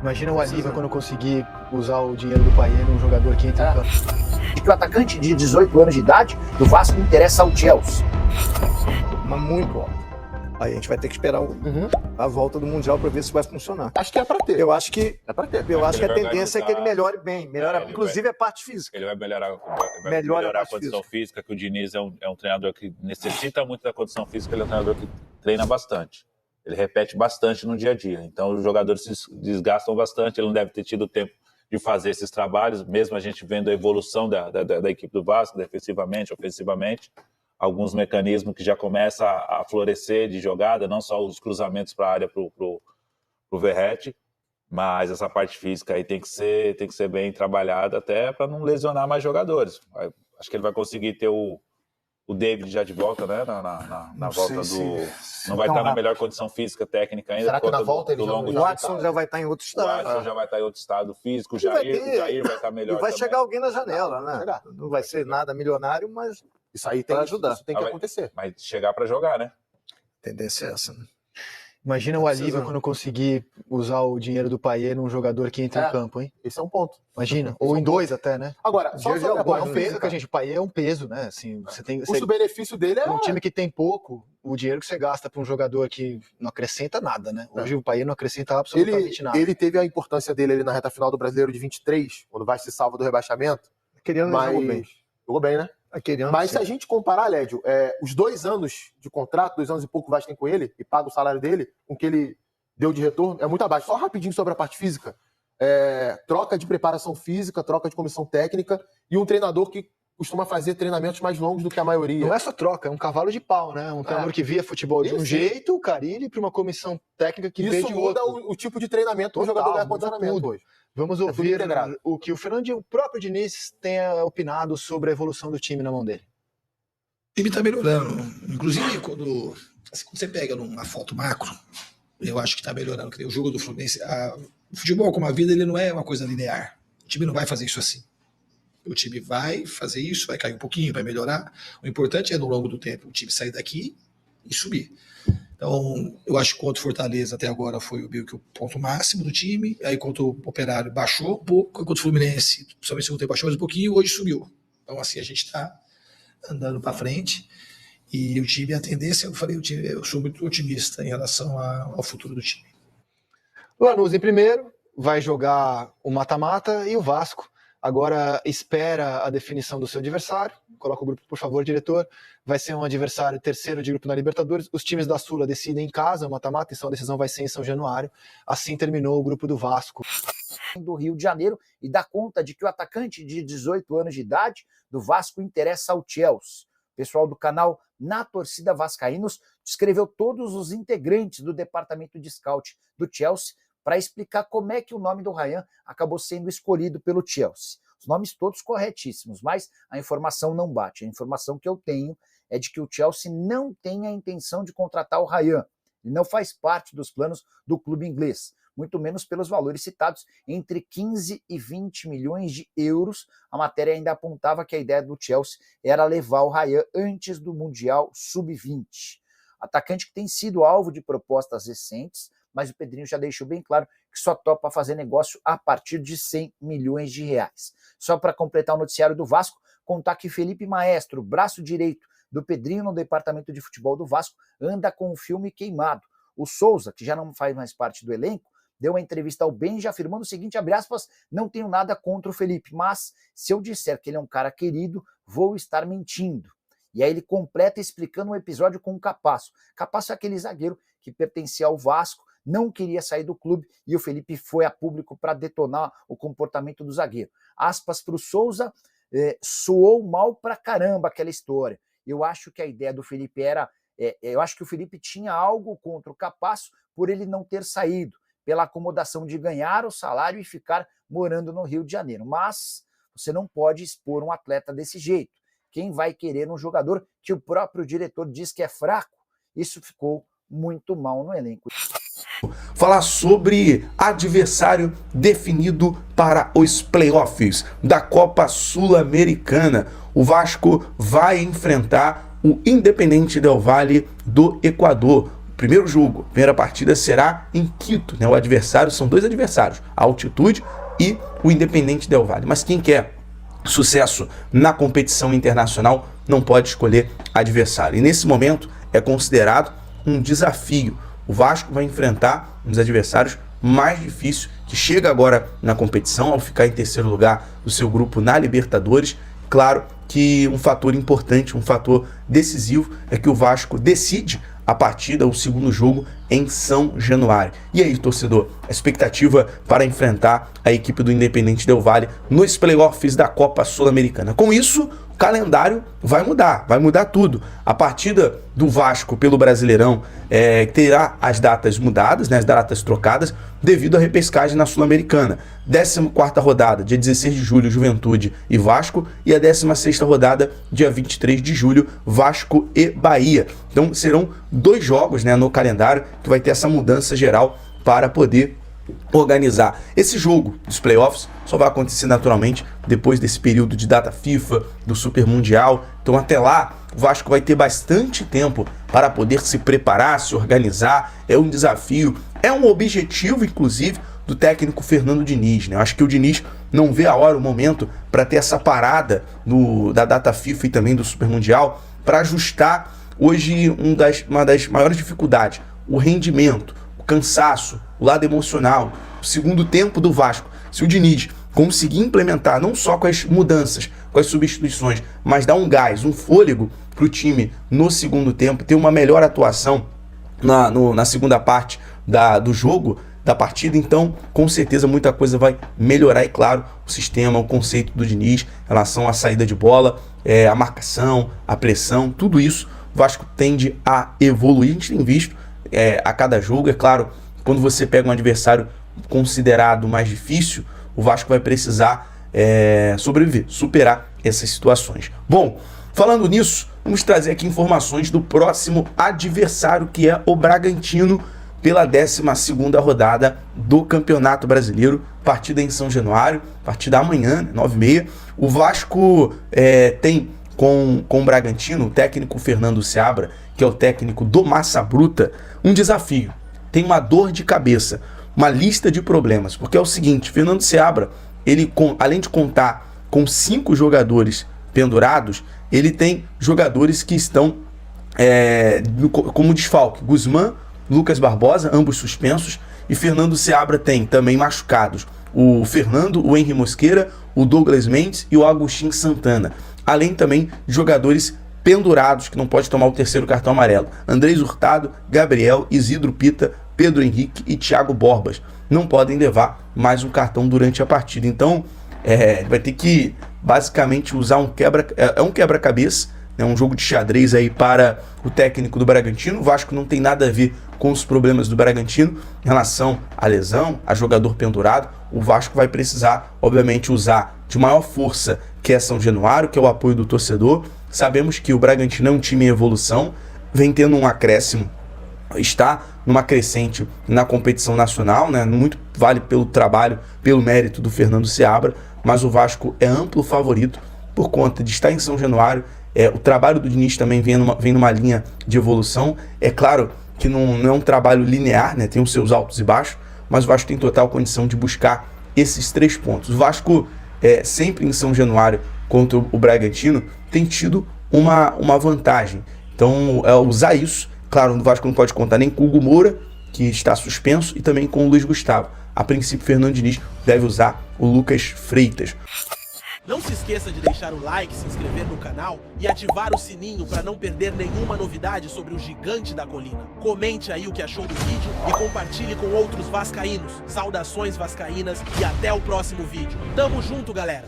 Imagina o alívio quando eu conseguir usar o dinheiro do Payet num jogador que entra em campo. E que o atacante de 18 anos de idade do Vasco interessa ao Chelsea. Mas muito alto. Aí a gente vai ter que esperar a volta do Mundial para ver se vai funcionar. Acho que é pra ter. Eu acho que É pra ter. Eu acho que a Ele vai tendência é que ele melhore bem, inclusive a parte física. Ele vai melhorar, Melhora a a condição física, que o Diniz é um treinador que necessita muito da condição física, ele é um treinador que treina bastante. Ele repete bastante no dia a dia. Então os jogadores se desgastam bastante, ele não deve ter tido tempo de fazer esses trabalhos, mesmo a gente vendo a evolução da equipe do Vasco, defensivamente, ofensivamente, alguns mecanismos que já começam a florescer de jogada, não só os cruzamentos para a área para o Verratti, mas essa parte física aí tem que ser bem trabalhada até para não lesionar mais jogadores. Acho que ele vai conseguir ter o David já de volta, né? Na volta não vai estar na melhor condição física, técnica ainda. Será que na volta ele O Watson já vai estar em outro estado. O Watson já vai estar em outro estado físico, o Jair vai estar melhor. E vai também. chegar alguém na janela, né? Não vai ser nada milionário, mas Isso aí tem Pra ajudar. Isso tem que acontecer. Mas chegar para jogar, né? a tendência é essa, né? Imagina o alívio quando eu conseguir usar o dinheiro do Payet num jogador que entra em campo, hein? Esse é um ponto. Imagina. Ou em dois até, né? Agora, só sobre a parte o física, Payet é um peso, né? Assim, você tem, o custo-benefício dele é... um time que tem pouco, o dinheiro que você gasta para um jogador que não acrescenta nada, né? Hoje o Payet não acrescenta absolutamente nada. Ele teve a importância dele ali na reta final do Brasileiro de 23, quando o Vasco se salva do rebaixamento. Aquele ano ele jogou bem. Jogou bem, né? Aquele ano, Mas sim. se a gente comparar, Lédio, os 2 anos de contrato, 2 anos e pouco o Vasco tem com ele, e paga o salário dele, com o que ele deu de retorno, é muito abaixo. Só rapidinho sobre a parte física. Troca de preparação física, troca de comissão técnica, e um treinador que costuma fazer treinamentos mais longos do que a maioria. Não é só troca, é um cavalo de pau, né? Um treinador que via futebol de um jeito, o Carille, para uma comissão técnica que vê de muda outro. o tipo de treinamento que o jogador ganha condicionamento hoje. Vamos ouvir o que o Fernando e o próprio Diniz têm opinado sobre a evolução do time na mão dele. O time está melhorando. Inclusive, quando você pega numa foto macro, eu acho que está melhorando. O jogo do Fluminense, o futebol, como a vida, ele não é uma coisa linear. O time não vai fazer isso assim. O time vai fazer isso, vai cair um pouquinho, vai melhorar. O importante é, no longo do tempo, o time sair daqui e subir. Então, eu acho que contra o Fortaleza até agora foi o ponto máximo do time. Aí contra o Operário baixou um pouco, contra o Fluminense, principalmente no segundo tempo, baixou mais um pouquinho, hoje subiu. Então, assim, a gente está andando para frente. E o time, a tendência, eu sou muito otimista em relação ao futuro do time. Lanús em primeiro, vai jogar o mata-mata e o Vasco agora espera a definição do seu adversário. Coloca o grupo, por favor, diretor. Vai ser um adversário terceiro de grupo na Libertadores. Os times da Sula decidem em casa o mata-mata, então a decisão vai ser em São Januário. Assim terminou o grupo do Vasco. Do Rio de Janeiro e dá conta de que o atacante de 18 anos de idade do Vasco interessa ao Chelsea. O pessoal do canal Na Torcida Vascaínos descreveu todos os integrantes do departamento de scout do Chelsea para explicar como é que o nome do Ryan acabou sendo escolhido pelo Chelsea. Os nomes todos corretíssimos, mas a informação não bate. A informação que eu tenho é de que o Chelsea não tem a intenção de contratar o Ryan. Ele não faz parte dos planos do clube inglês, muito menos pelos valores citados, entre 15 e 20 milhões de euros. A matéria ainda apontava que a ideia do Chelsea era levar o Ryan antes do Mundial Sub-20. Atacante que tem sido alvo de propostas recentes, mas o Pedrinho já deixou bem claro que só topa fazer negócio a partir de 100 milhões de reais. Só para completar o noticiário do Vasco, contar que Felipe Maestro, braço direito do Pedrinho no departamento de futebol do Vasco, anda com o filme queimado. O Souza, que já não faz mais parte do elenco, deu uma entrevista ao Benja afirmando o seguinte, abre aspas, não tenho nada contra o Felipe, mas se eu disser que ele é um cara querido, vou estar mentindo. E aí ele completa explicando um episódio com o Capasso. Capasso é aquele zagueiro que pertencia ao Vasco, não queria sair do clube e o Felipe foi a público para detonar o comportamento do zagueiro. Aspas para o Souza, soou mal pra caramba aquela história. Eu acho que a ideia do Felipe eu acho que o Felipe tinha algo contra o Capasso por ele não ter saído, pela acomodação de ganhar o salário e ficar morando no Rio de Janeiro. Mas você não pode expor um atleta desse jeito. Quem vai querer um jogador que o próprio diretor diz que é fraco? Isso ficou muito mal no elenco. Falar sobre adversário definido para os playoffs da Copa Sul-Americana. O Vasco vai enfrentar o Independente Del Valle do Equador. primeiro jogo, a primeira partida será em Quito, né? O adversário, são 2 adversários, a Altitude e o Independente Del Valle. Mas quem quer sucesso na competição internacional não pode escolher adversário. E nesse momento é considerado um desafio. O Vasco vai enfrentar um dos adversários mais difíceis que chega agora na competição, ao ficar em terceiro lugar do seu grupo na Libertadores. Claro que um fator importante, um fator decisivo é que o Vasco decide a partida, o segundo jogo em São Januário. E aí, torcedor, a expectativa para enfrentar a equipe do Independente Del Valle nos playoffs da Copa Sul-Americana. Com isso, o calendário vai mudar tudo. A partida do Vasco pelo Brasileirão terá as datas mudadas, né, as datas trocadas, devido à repescagem na Sul-Americana. 14ª rodada, dia 16 de julho, Juventude e Vasco, e a 16ª rodada, dia 23 de julho, Vasco e Bahia. Então serão 2 jogos, né, no calendário, que vai ter essa mudança geral para poder organizar. Esse jogo dos playoffs só vai acontecer naturalmente depois desse período de data FIFA, do Super Mundial. Então até lá o Vasco vai ter bastante tempo para poder se preparar, se organizar. É um desafio, é um objetivo inclusive do técnico Fernando Diniz, né? Eu acho que o Diniz não vê a hora, o momento para ter essa parada da data FIFA e também do Super Mundial, para ajustar hoje uma das maiores dificuldades, o rendimento, o cansaço, o lado emocional, o segundo tempo do Vasco. Se o Diniz conseguir implementar, não só com as mudanças, com as substituições, mas dar um gás, um fôlego para o time no segundo tempo, ter uma melhor atuação na segunda parte do jogo, da partida, então com certeza muita coisa vai melhorar. E claro, o sistema, o conceito do Diniz em relação à saída de bola, a marcação, a pressão, tudo isso o Vasco tende a evoluir. A gente tem visto a cada jogo. É claro, quando você pega um adversário considerado mais difícil, o Vasco vai precisar sobreviver, superar essas situações. Bom, falando nisso, vamos trazer aqui informações do próximo adversário, que é o Bragantino, pela 12ª rodada do Campeonato Brasileiro. Partida em São Januário, partida amanhã, 9h30. O Vasco tem com o Bragantino, o técnico Fernando Seabra, que é o técnico do Massa Bruta, um desafio. Tem uma dor de cabeça, uma lista de problemas, porque é o seguinte: Fernando Seabra, ele, além de contar com 5 jogadores pendurados, ele tem jogadores que estão como desfalque. Guzmán, Lucas Barbosa, ambos suspensos, e Fernando Seabra tem também machucados o Fernando, o Henry Mosqueira, o Douglas Mendes e o Agustin Santana, além também de jogadores pendurados que não pode tomar o 3º cartão amarelo: Andrés Hurtado, Gabriel, Isidro Pita, Pedro Henrique e Thiago Borbas não podem levar mais um cartão durante a partida. Então vai ter que basicamente usar um quebra-cabeça, né, um jogo de xadrez aí para o técnico do Bragantino. O Vasco não tem nada a ver com os problemas do Bragantino em relação à lesão, a jogador pendurado. O Vasco vai precisar, obviamente, usar de maior força, que é São Januário, que é o apoio do torcedor. Sabemos que o Bragantino é um time em evolução, vem tendo um acréscimo, está numa crescente na competição nacional, né? Muito vale pelo trabalho, pelo mérito do Fernando Seabra, mas o Vasco é amplo favorito por conta de estar em São Januário. O trabalho do Diniz também vem numa linha de evolução. É claro que não é um trabalho linear, né? Tem os seus altos e baixos, mas o Vasco tem total condição de buscar esses 3 pontos. O Vasco, sempre em São Januário contra o Bragantino, tem tido uma vantagem. Então, usar isso. Claro, o Vasco não pode contar nem com o Hugo Moura, que está suspenso, e também com o Luiz Gustavo. A princípio, Fernando Diniz deve usar o Lucas Freitas. Não se esqueça de deixar o like, se inscrever no canal e ativar o sininho para não perder nenhuma novidade sobre o gigante da colina. Comente aí o que achou do vídeo e compartilhe com outros vascaínos. Saudações vascaínas e até o próximo vídeo. Tamo junto, galera!